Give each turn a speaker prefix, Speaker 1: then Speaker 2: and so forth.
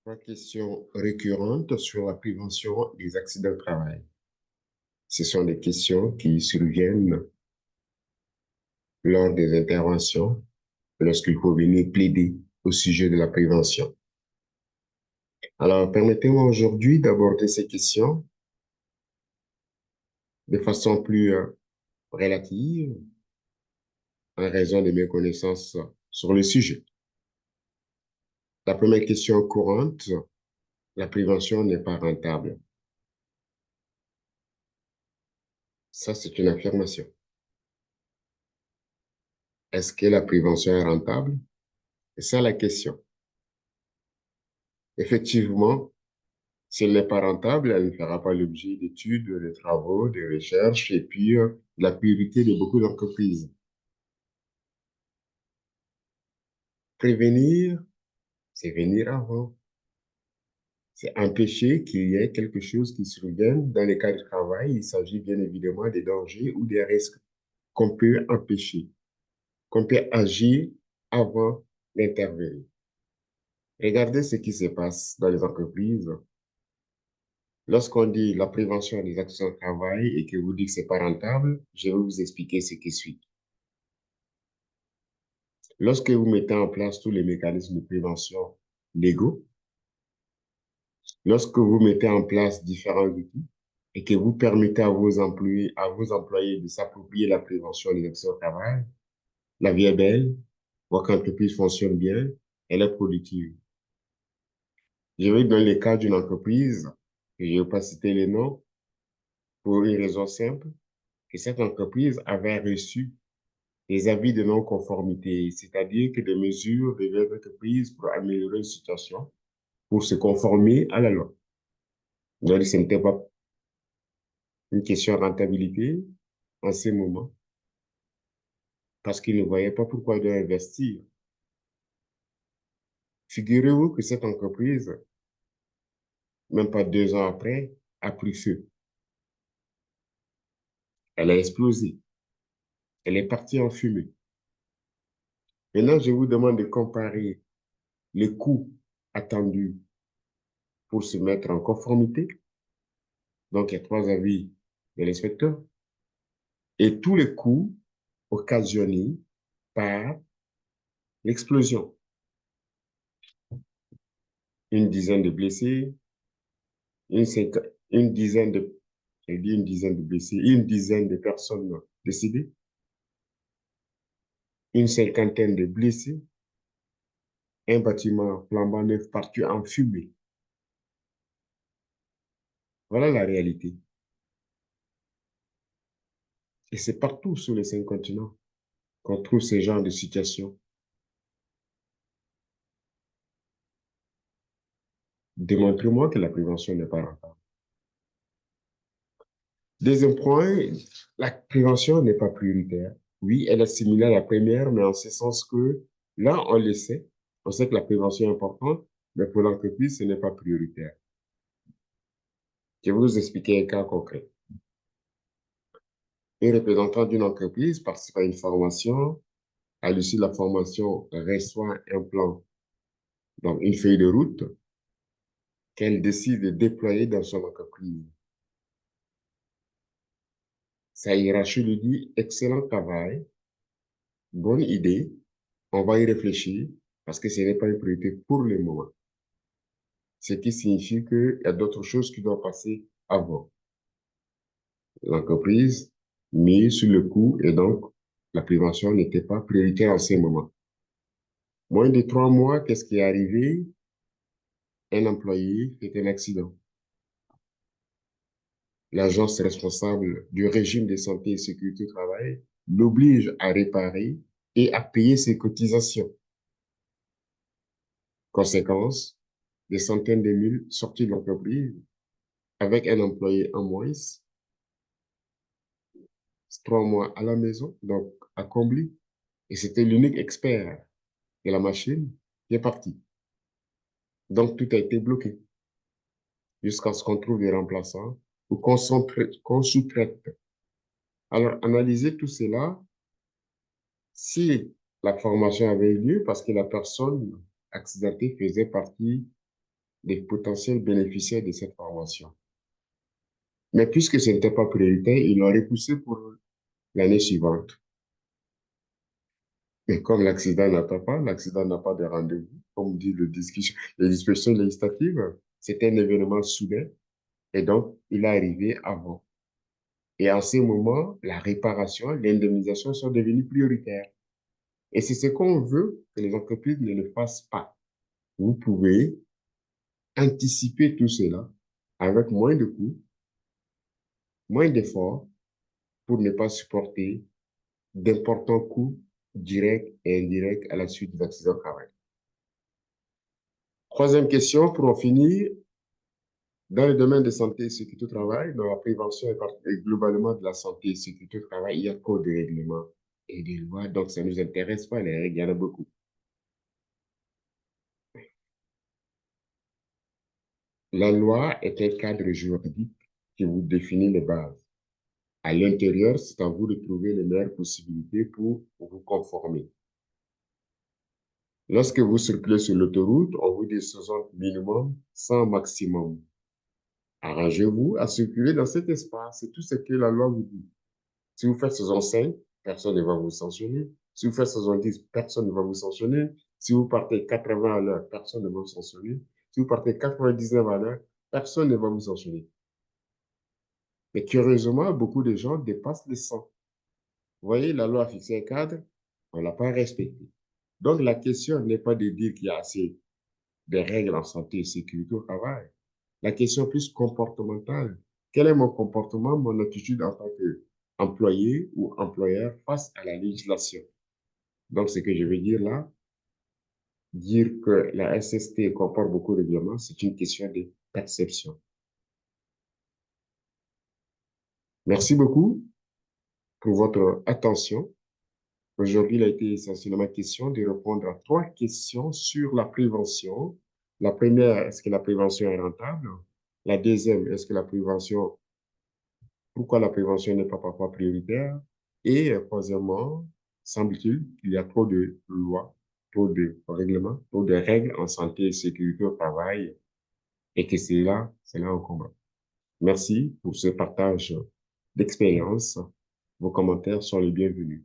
Speaker 1: Trois questions récurrentes sur la prévention des accidents de travail. Ce sont des questions qui surviennent lors des interventions, lorsqu'il faut venir plaider au sujet de la prévention. Alors, permettez-moi aujourd'hui d'aborder ces questions de façon plus relative, en raison de mes connaissances sur le sujet. La première question courante, la prévention n'est pas rentable. Ça, c'est une affirmation. Est-ce que la prévention est rentable? C'est ça la question. Effectivement, si elle n'est pas rentable, elle ne fera pas l'objet d'études, de travaux, de recherches et puis de la priorité de beaucoup d'entreprises. Prévenir, c'est venir avant. C'est empêcher qu'il y ait quelque chose qui survienne. Dans les cas de travail, il s'agit bien évidemment des dangers ou des risques qu'on peut empêcher, qu'on peut agir avant d'intervenir. Regardez ce qui se passe dans les entreprises. Lorsqu'on dit la prévention des accidents de travail et que vous dites que c'est pas rentable, je vais vous expliquer ce qui suit. Lorsque vous mettez en place tous les mécanismes de prévention légaux, lorsque vous mettez en place différents outils et que vous permettez à vos employés de s'approprier la prévention des accidents de travail, la vie est belle, votre entreprise fonctionne bien, elle est productive. Je vais donner le cas d'une entreprise, et je ne vais pas citer les noms, pour une raison simple, que cette entreprise avait reçu des avis de non-conformité, c'est-à-dire que des mesures devaient être prises pour améliorer une situation, pour se conformer à la loi. Donc, ce n'était pas une question de rentabilité en ce moment, parce qu'ils ne voyaient pas pourquoi ils devaient investir. Figurez-vous que cette entreprise, même pas 2 ans après, a pris feu. Elle a explosé. Elle est partie en fumée. Maintenant, je vous demande de comparer les coûts attendus pour se mettre en conformité. Donc, il y a 3 avis de l'inspecteur. Et tous les coûts occasionnés par l'explosion. Une dizaine de blessés, une dizaine de, j'ai dit une dizaine de blessés, une dizaine de personnes décédées, une cinquantaine de blessés, un bâtiment flambant neuf parti en fumée. Voilà la réalité. Et c'est partout sur les 5 continents qu'on trouve ce genre de situation. Démontrez-moi que la prévention n'est pas rentable. Deuxième point, la prévention n'est pas prioritaire. Oui, elle est similaire à la première, mais en ce sens que là, on le sait. On sait que la prévention est importante, mais pour l'entreprise, ce n'est pas prioritaire. Je vais vous expliquer un cas concret. Un représentant d'une entreprise participe à une formation. À l'issue de la formation, reçoit un plan, donc une feuille de route qu'elle décide de déployer dans son entreprise. Sa hiérarchie lui dit, excellent travail, bonne idée, on va y réfléchir parce que ce n'est pas une priorité pour le moment. Ce qui signifie qu'il y a d'autres choses qui doivent passer avant. L'entreprise mise sur le coup et donc la prévention n'était pas prioritaire en ce moment. Moins de 3 mois, qu'est-ce qui est arrivé? Un employé fait un accident. L'agence responsable du régime de santé et sécurité au travail l'oblige à réparer et à payer ses cotisations. Conséquence, des centaines de mille sorties de l'entreprise avec un employé en moins, 3 mois à la maison, donc à combler. Et c'était l'unique expert de la machine qui est parti. Donc tout a été bloqué jusqu'à ce qu'on trouve des remplaçants ou qu'on sous-traite. Alors, analysez tout cela. Si la formation avait eu lieu parce que la personne accidentée faisait partie des potentiels bénéficiaires de cette formation. Mais puisque ce n'était pas prioritaire, ils l'ont repoussé pour l'année suivante. Mais comme l'accident n'attend pas, l'accident n'a pas de rendez-vous, comme dit les dispositions législatives, c'était un événement soudain et donc il est arrivé avant. Et en ce moment, la réparation, l'indemnisation sont devenues prioritaires. Et c'est ce qu'on veut que les entreprises ne le fassent pas. Vous pouvez anticiper tout cela avec moins de coûts, moins d'efforts pour ne pas supporter d'importants coûts directs et indirects à la suite des accidents de travail. Troisième question, pour en finir, dans le domaine de santé et sécurité au travail, dans la prévention et globalement de la santé et sécurité au travail, il y a trop de règlements et de lois, donc ça ne nous intéresse pas, les règles, il y en a beaucoup. La loi est un cadre juridique qui vous définit les bases. À l'intérieur, c'est à vous de trouver les meilleures possibilités pour vous conformer. Lorsque vous circulez sur l'autoroute, on vous dit 60 minimum, 100 maximum. Arrangez-vous à circuler dans cet espace. C'est tout ce que la loi vous dit. Si vous faites 65, personne ne va vous sanctionner. Si vous faites 70, personne ne va vous sanctionner. Si vous partez 80 à l'heure, personne ne va vous sanctionner. Si vous partez 99 à l'heure, personne ne va vous sanctionner. Mais curieusement, beaucoup de gens dépassent les 100. Vous voyez, la loi a fixé un cadre, on ne l'a pas respecté. Donc, la question n'est pas de dire qu'il y a assez de règles en santé et sécurité au travail. La question est plus comportementale. Quel est mon comportement, mon attitude en tant qu'employé ou employeur face à la législation? Donc, ce que je veux dire là, dire que la SST comporte beaucoup de règlements, c'est une question de perception. Merci beaucoup pour votre attention. Aujourd'hui, il a été essentiellement question de répondre à trois questions sur la prévention. La première, est-ce que la prévention est rentable? La deuxième, est-ce que la prévention, pourquoi la prévention n'est pas parfois prioritaire? Et troisièmement, semble-t-il qu'il y a trop de lois, trop de règlements, trop de règles en santé et sécurité au travail et que c'est là un combat. Merci pour ce partage d'expérience. Vos commentaires sont les bienvenus.